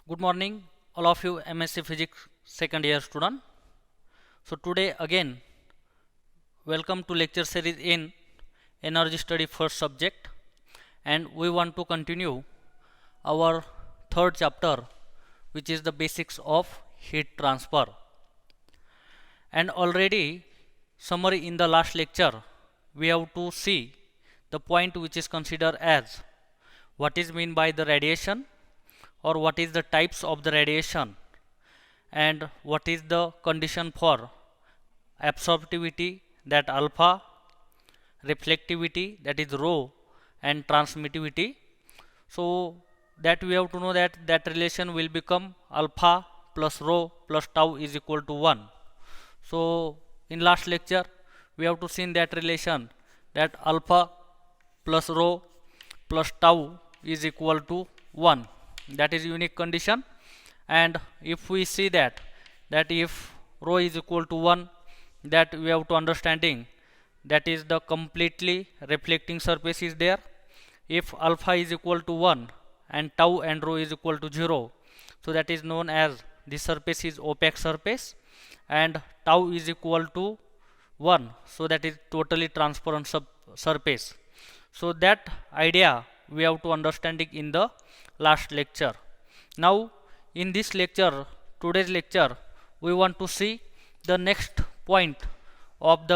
Good morning, all of you MSc Physics second year student. So today again, welcome to lecture series in energy study first subject, and we want to continue our third chapter, which is the basics of heat transfer. And already summary in the last lecture, we have to see the point which is considered as what is mean by the radiation, or what is the types of the radiation, and what is the condition for absorptivity, that alpha, reflectivity, that is rho, and transmittivity. So that we have to know that relation will become alpha plus rho plus tau is equal to 1. So in last lecture we have to see that relation, that alpha plus rho plus tau is equal to 1. That is unique condition. And if we see that if rho is equal to 1, that we have to understanding that is the completely reflecting surface is there. If alpha is equal to 1 and tau and rho is equal to 0, so that is known as this surface is opaque surface, and tau is equal to 1, so that is totally transparent surface. So that idea we have to understanding in the last lecture. Now in this lecture, today's lecture, we want to see the next point of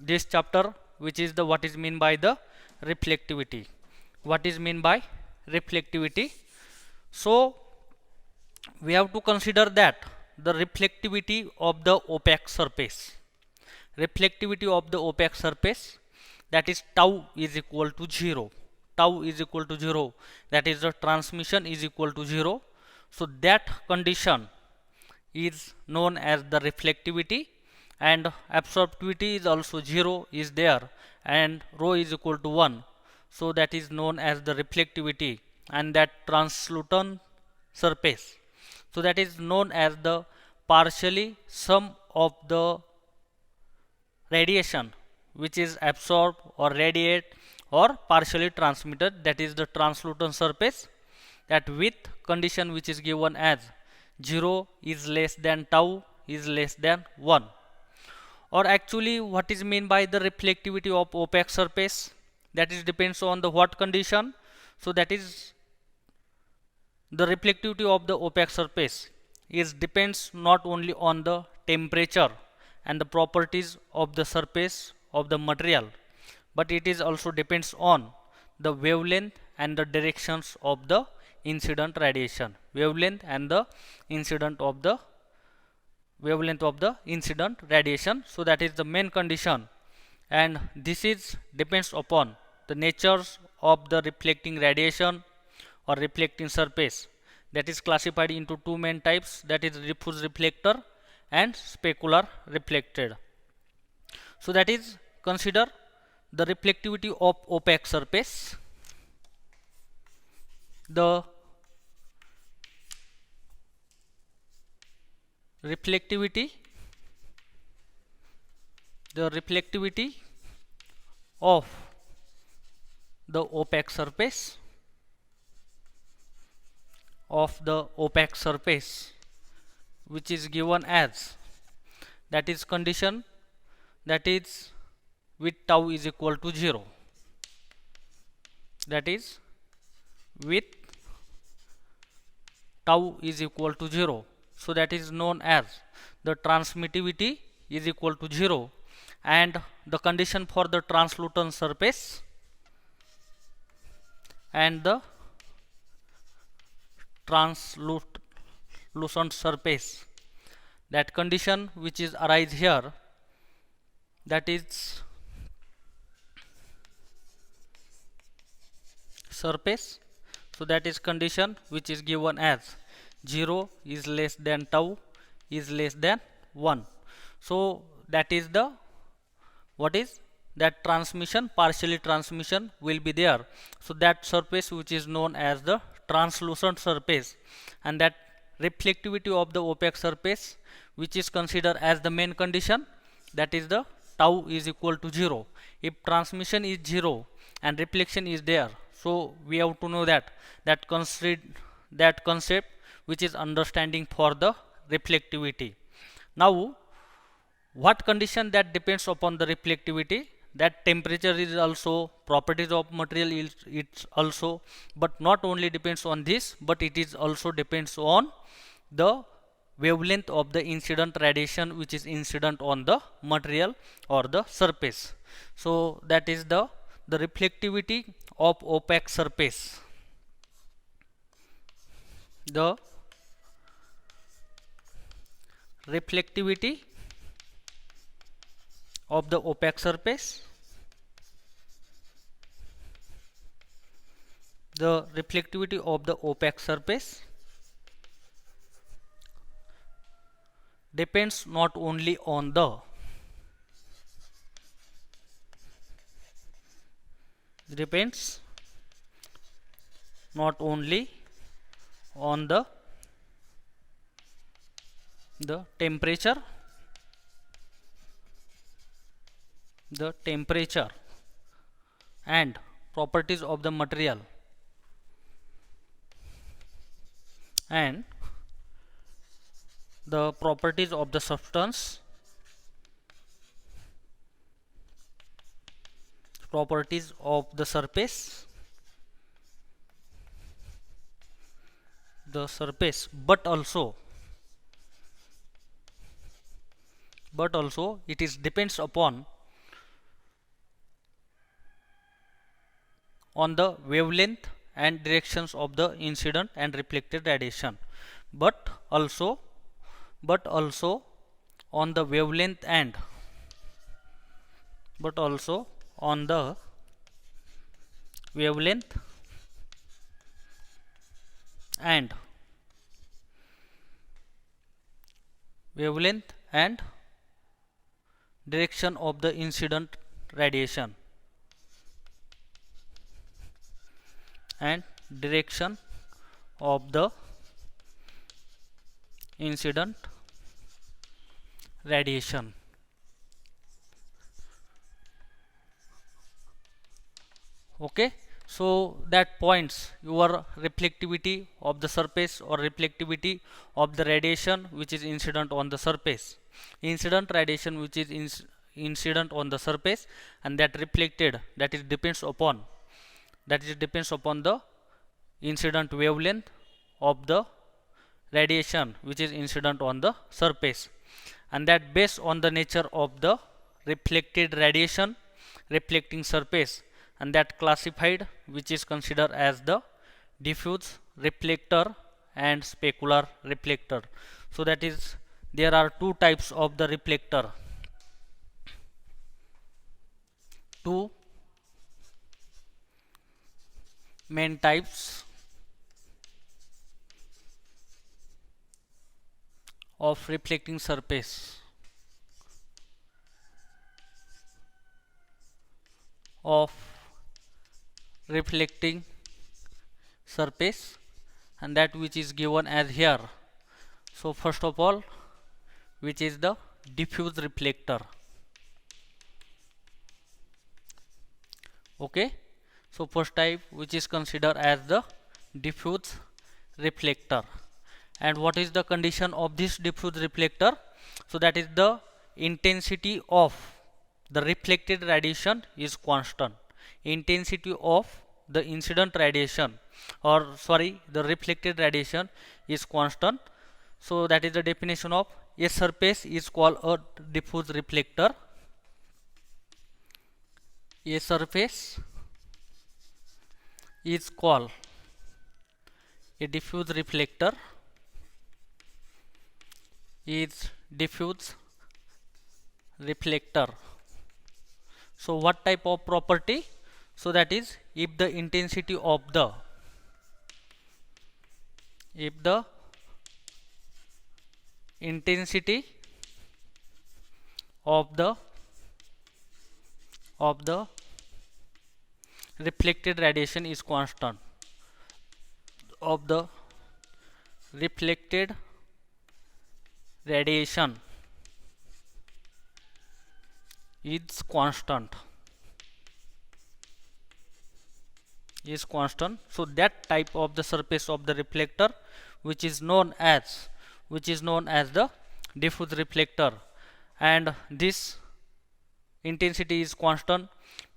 this chapter, which is the what is mean by the reflectivity. What is mean by reflectivity? So we have to consider that the reflectivity of the opaque surface. Reflectivity of the opaque surface, that is tau is equal to 0. Tau is equal to 0. That is the transmission is equal to 0. So that condition is known as the reflectivity, and absorptivity is also 0 is there, and rho is equal to 1. So that is known as the reflectivity, and that translucent surface, so that is known as the partially sum of the radiation which is absorbed or radiate or partially transmitted, that is the translucent surface, that with condition which is given as 0 is less than tau is less than 1. Or actually what is mean by the reflectivity of opaque surface, that is depends on the what condition. So that is the reflectivity of the opaque surface is depends not only on the temperature and the properties of the surface of the material, but it is also depends on the wavelength and the directions of the incident radiation. Wavelength and the incident of the wavelength of the incident radiation. So that is the main condition, and this is depends upon the natures of the reflecting radiation or reflecting surface, that is classified into two main types, that is diffuse reflector and specular reflected. So that is consider the reflectivity of opaque surface. The reflectivity of the opaque surface which is given as, that is condition, that is with tau is equal to 0, that is with tau is equal to 0. So that is known as the transmittivity is equal to 0, and the condition for the translucent surface and the translucent surface, that condition which is arise here, that is surface. So that is condition which is given as 0 is less than tau is less than 1. So that is the what is that transmission, partially transmission will be there. So that surface which is known as the translucent surface, and that reflectivity of the opaque surface which is considered as the main condition, that is the tau is equal to 0. If transmission is 0 and reflection is there, so we have to know that concept which is understanding for the reflectivity. Now what condition that depends upon the reflectivity? That temperature is also, properties of material is it's also, but not only depends on this, but it is also depends on the wavelength of the incident radiation which is incident on the material or the surface. So that is the reflectivity of opaque surface. The reflectivity of the opaque surface, the reflectivity of the opaque surface depends not only on the depends not only on the temperature, and properties of the material and the properties of the substance, properties of the surface, but also it is depends upon on the wavelength and directions of the incident and reflected radiation, but also on the wavelength and on the wavelength and direction of the incident radiation and direction of the incident radiation. Okay, so that points your reflectivity of the surface or reflectivity of the radiation which is incident on the surface, incident radiation which is incident on the surface, and that reflected, that is depends upon the incident wavelength of the radiation which is incident on the surface, and that based on the nature of the reflected radiation, reflecting surface, and that classified which is considered as the diffuse reflector and specular reflector. So that is, there are two types of the reflector, two main types of reflecting surface and that which is given as here. So first of all, which is the diffuse reflector. Okay, so first type which is considered as the diffuse reflector. And what is the condition of this diffuse reflector? So that is the intensity of the reflected radiation is constant. Intensity of the incident radiation, or sorry, the reflected radiation is constant. So that is the definition of a surface is called a diffuse reflector. A surface is called a diffuse reflector, is diffuse reflector. So what type of property? So that is, if the intensity of the reflected radiation is constant, of the reflected radiation is constant, so that type of the surface of the reflector which is known as the diffuse reflector, and this intensity is constant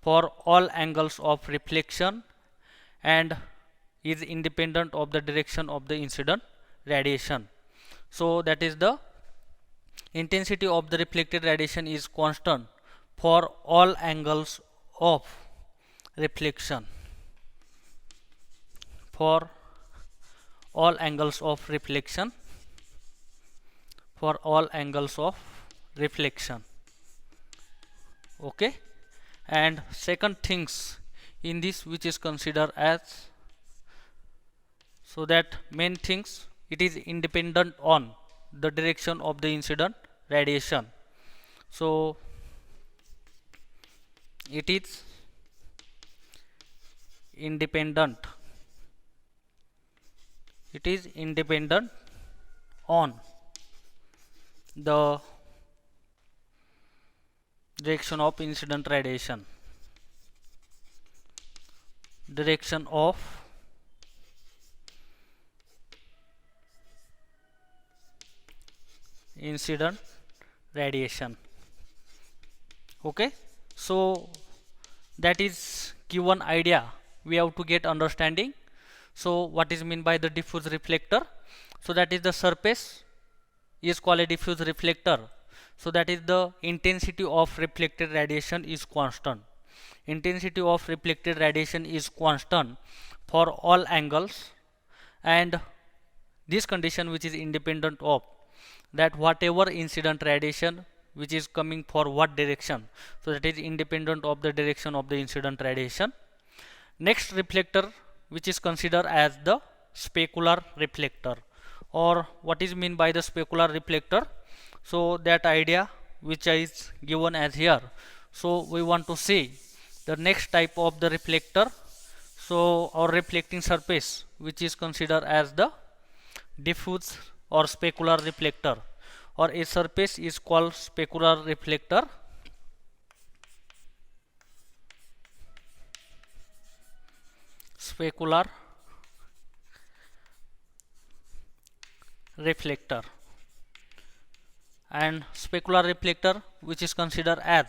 for all angles of reflection and is independent of the direction of the incident radiation. So that is the intensity of the reflected radiation is constant for all angles of reflection, for all angles of reflection, for all angles of reflection. Okay, and second things in this which is considered as, so that main things, it is independent on the direction of the incident radiation. So it is independent, on the direction of incident radiation, direction of incident radiation. Okay, so that is given idea, we have to get understanding. So what is mean by the diffuse reflector? So that is the surface is called a diffuse reflector. So that is the intensity of reflected radiation is constant. Intensity of reflected radiation is constant for all angles, and this condition which is independent of that whatever incident radiation which is coming for what direction, so that is independent of the direction of the incident radiation. Next reflector which is considered as the specular reflector, or what is mean by the specular reflector? So that idea which is given as here. So we want to see the next type of the reflector, so our reflecting surface which is considered as the diffuse or specular reflector, or a surface is called specular reflector. Specular reflector, and specular reflector which is considered as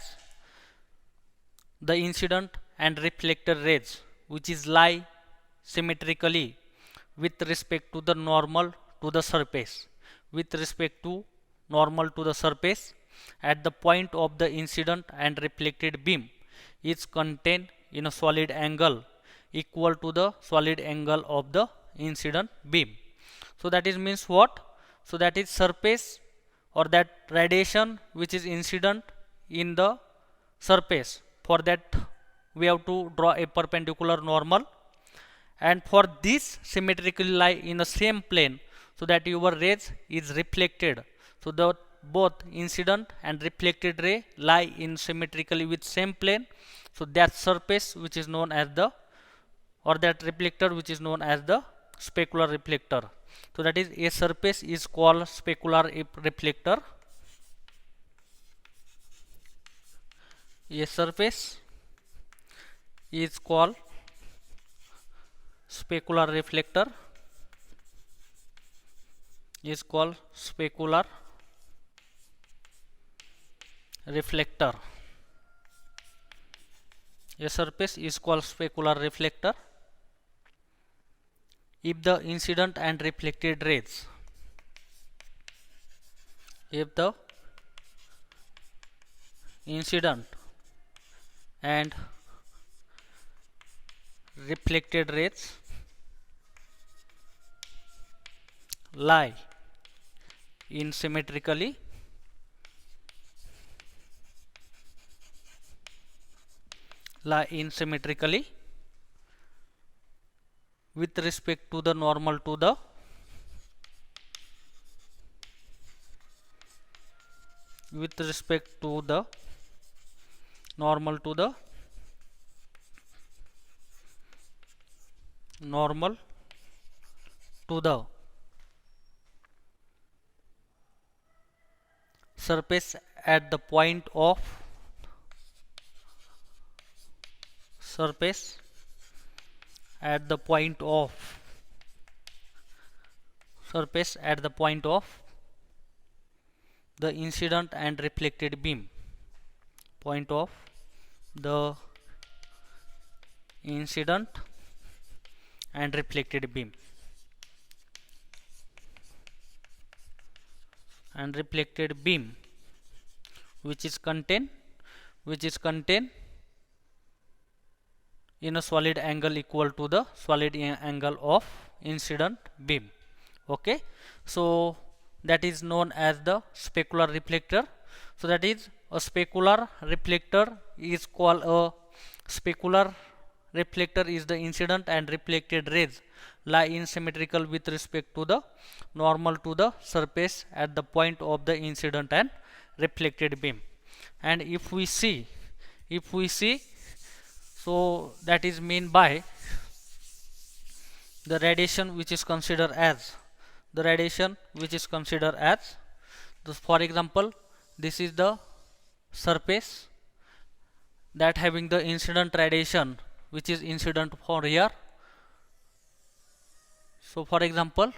the incident and reflected rays which is lie symmetrically with respect to the normal to the surface, with respect to normal to the surface at the point of the incident and reflected beam is contained in a solid angle equal to the solid angle of the incident beam. So that is means what? So that is surface or that radiation which is incident in the surface. For that we have to draw a perpendicular normal, and for this symmetrically lie in the same plane, so that your rays is reflected. So the both incident and reflected ray lie in symmetrically with same plane. So that surface which is known as the, or that reflector which is known as the specular reflector. So that is a surface is called specular reflector. A surface is called specular reflector, is called specular reflector. A surface is called specular reflector if the incident and reflected rays, if the incident and reflected rays lie in symmetrically with respect to the normal to the normal to the surface at the point of surface at the point of the incident and reflected beam, point of the incident and reflected beam, and reflected beam which is contained in a solid angle equal to the solid angle of incident beam. Okay, so that is known as the specular reflector. So that is, a specular reflector is called a specular reflector is the incident and reflected rays lie in symmetrical with respect to the normal to the surface at the point of the incident and reflected beam. And if we see, so that is mean by the radiation which is considered as for example, this is the surface that having the incident radiation which is incident for here. So for example,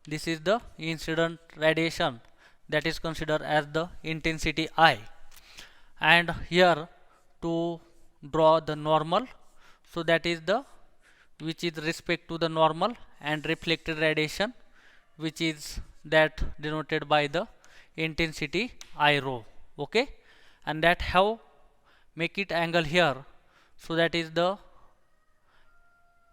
this is the incident radiation that is considered as the intensity I, and here to draw the normal, so that is the which is respect to the normal, and reflected radiation which is that denoted by the intensity I rho. Okay, and that how make it angle here, so that is the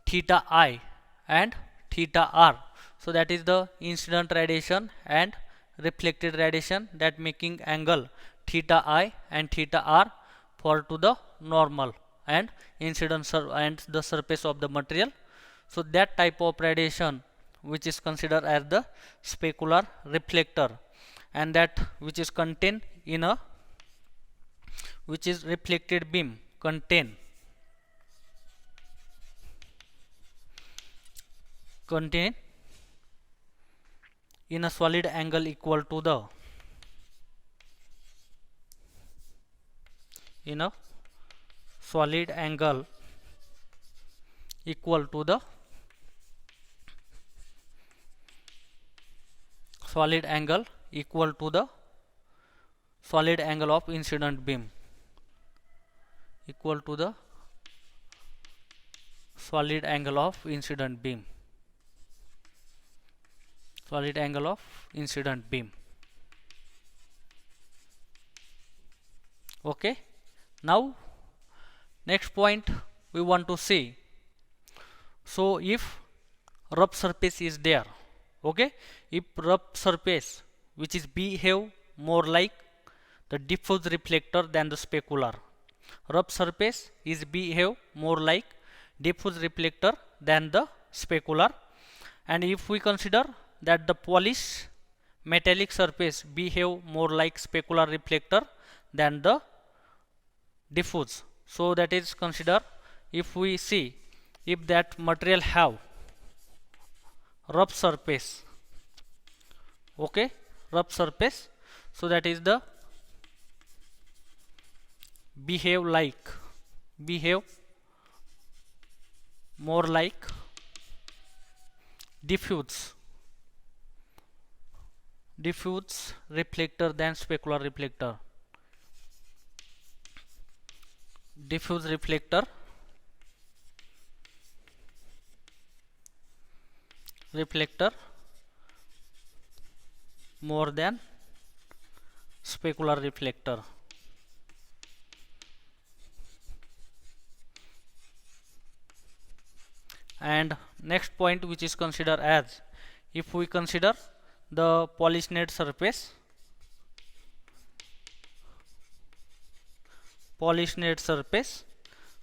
theta I and theta r. So that is the incident radiation and reflected radiation that making angle theta I and theta r for to the normal and incident and the surface of the material. So that type of radiation which is considered as the specular reflector, and that which is contained in a which is reflected beam contain in a solid angle equal to the solid angle equal to the solid angle of incident beam equal to the solid angle of incident beam. Okay, now next point we want to see. So if rough surface is there, okay, if rough surface which is behave more like the diffuse reflector than the specular, rough surface is behave more like diffuse reflector than the specular. And if we consider that the polished metallic surface behave more like specular reflector than the diffuse, so that is consider, if we see, if that material have rough surface, okay, rough surface, so that is the behave more like diffuse reflector than specular reflector. Diffuse reflector more than specular reflector. And next point which is considered as, if we consider the polished surface,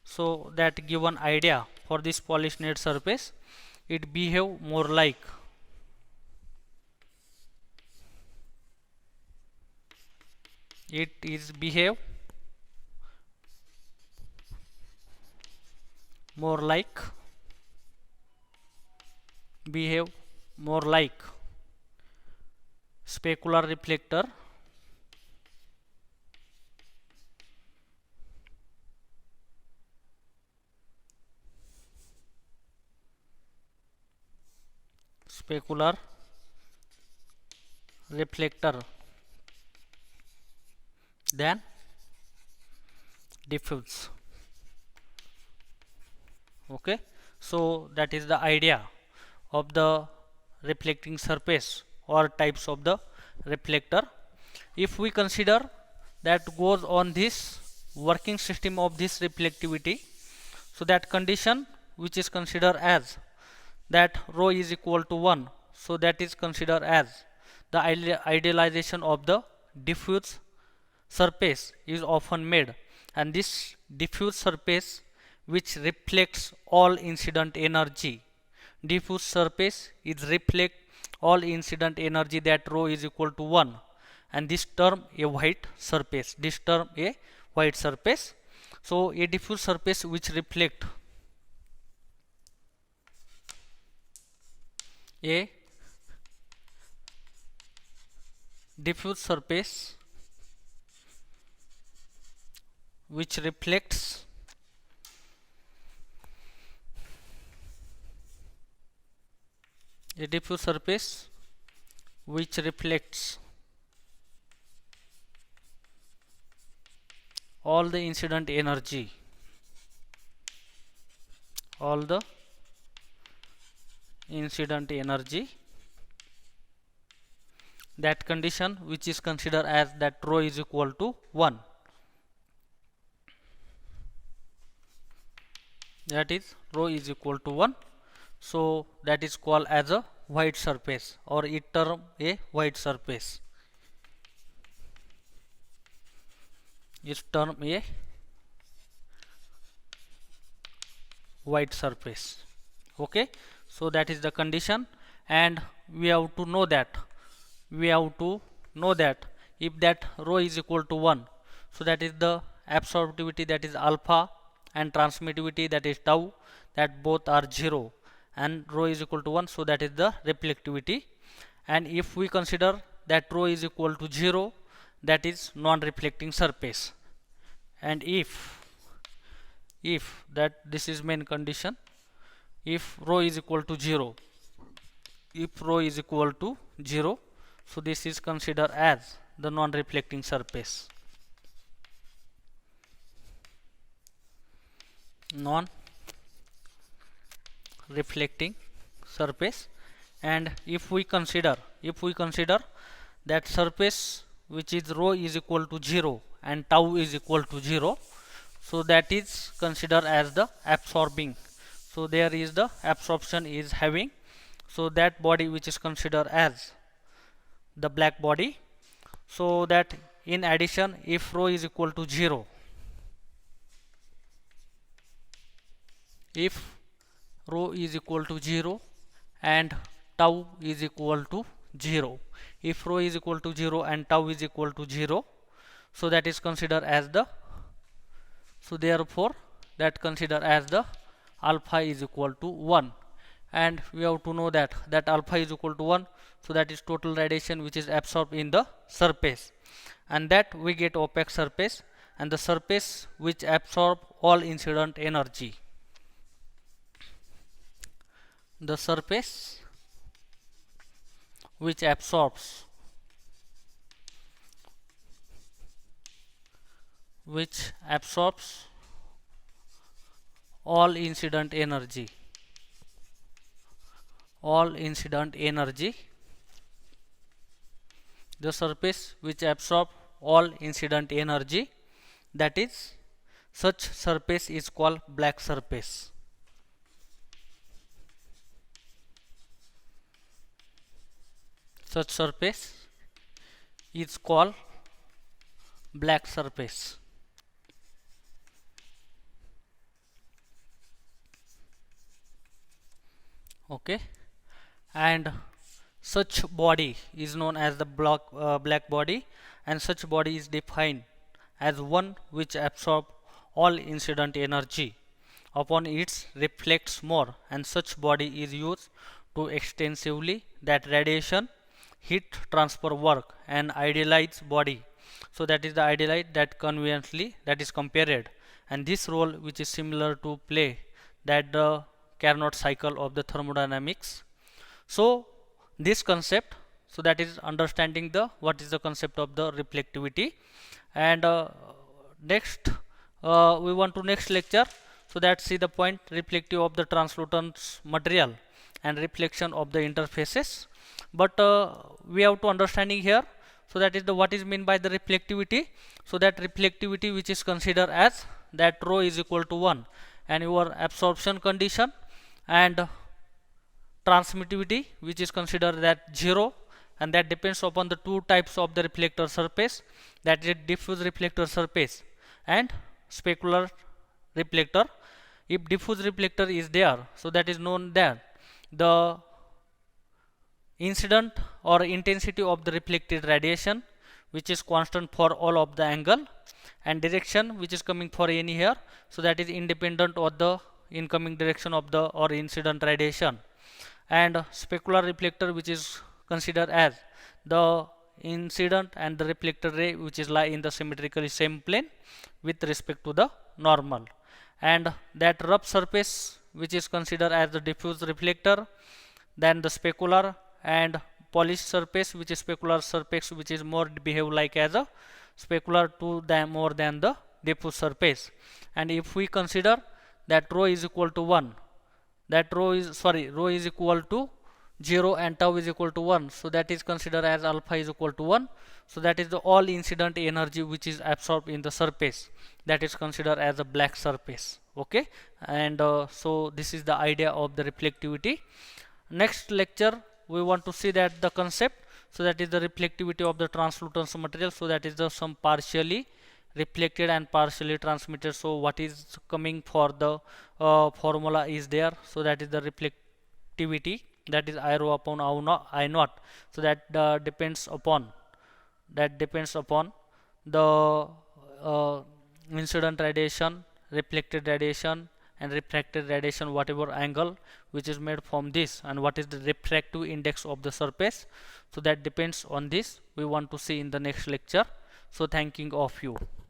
so that give an idea for this polished surface, it behave more like specular reflector reflector than diffuse. Okay, so that is the idea of the reflecting surface or types of the reflector. If we consider that goes on this working system of this reflectivity, so that condition which is considered as that rho is equal to 1, so that is considered as the idealization of the diffuse surface is often made, and this diffuse surface which reflects all incident energy, diffuse surface is reflect all incident energy, that rho is equal to 1, and this term a white surface, this term a white surface. So a diffuse surface which reflect a diffuse surface which reflects a diffuse surface which reflects all the incident energy, all the incident energy, that condition which is considered as that rho is equal to 1, that is rho is equal to 1. So that is called as a white surface, or it term a white surface, is term a white surface. Okay, so that is the condition, and we have to know that if that rho is equal to 1, so that is the absorptivity, that is alpha, and transmittivity, that is tau, that both are 0, and rho is equal to 1, so that is the reflectivity. And if we consider that rho is equal to 0, that is non-reflecting surface. And if that this is main condition, if rho is equal to 0, so this is considered as the non-reflecting surface, non-reflecting surface. And if we consider that surface which is rho is equal to 0 and tau is equal to 0, so that is considered as the absorbing, so there is the absorption is having, so that body which is considered as the black body. So that in addition, if rho is equal to 0, and tau is equal to 0, if rho is equal to 0 and tau is equal to 0, so that is considered as the, so therefore that considered as the alpha is equal to 1. And we have to know that alpha is equal to 1, so that is total radiation which is absorbed in the surface, and that we get opaque surface, and the surface which absorb all incident energy, the surface which absorbs all incident energy, the surface which absorb all incident energy, that is, such surface is called black surface. Such surface is called black surface. Okay, and such body is known as the black body, and such body is defined as one which absorbs all incident energy upon its reflects more, and such body is used to extensively that radiation heat transfer work and idealize body, so that is the idealized that conveniently that is compared, and this role which is similar to play that the Carnot cycle of the thermodynamics. So this concept So that is understanding the what is the concept of the reflectivity. And next we want to next lecture, so that see the point reflective of the translucent material and reflection of the interfaces. But we have to understanding here, so that is the what is mean by the reflectivity. So that reflectivity which is considered as that rho is equal to 1, and your absorption condition and transmittivity which is considered that 0, and that depends upon the two types of the reflector surface, that is diffuse reflector surface and specular reflector. If diffuse reflector is there, so that is known that the incident or intensity of the reflected radiation which is constant for all of the angle, and direction which is coming for any here, so that is independent of the incoming direction of the or incident radiation. And specular reflector which is considered as the incident and the reflected ray which is lie in the symmetrically same plane with respect to the normal. And that rough surface which is considered as the diffuse reflector, then the specular, and polished surface which is specular surface which is more behave like as a specular to them more than the diffuse surface. And if we consider that rho is equal to 1, that rho is equal to 0 and tau is equal to 1, so that is considered as alpha is equal to 1. So that is the all incident energy which is absorbed in the surface, that is considered as a black surface. Okay, and so this is the idea of the reflectivity. Next lecture we want to see that the concept, so that is the reflectivity of the translucent material, so that is the some partially reflected and partially transmitted. So what is coming for the formula is there, so that is the reflectivity, that is I rho upon I naught. So that depends upon the incident radiation, reflected radiation, and refracted radiation, whatever angle which is made from this, and what is the refractive index of the surface. So that depends on this we want to see in the next lecture. So thanking of you.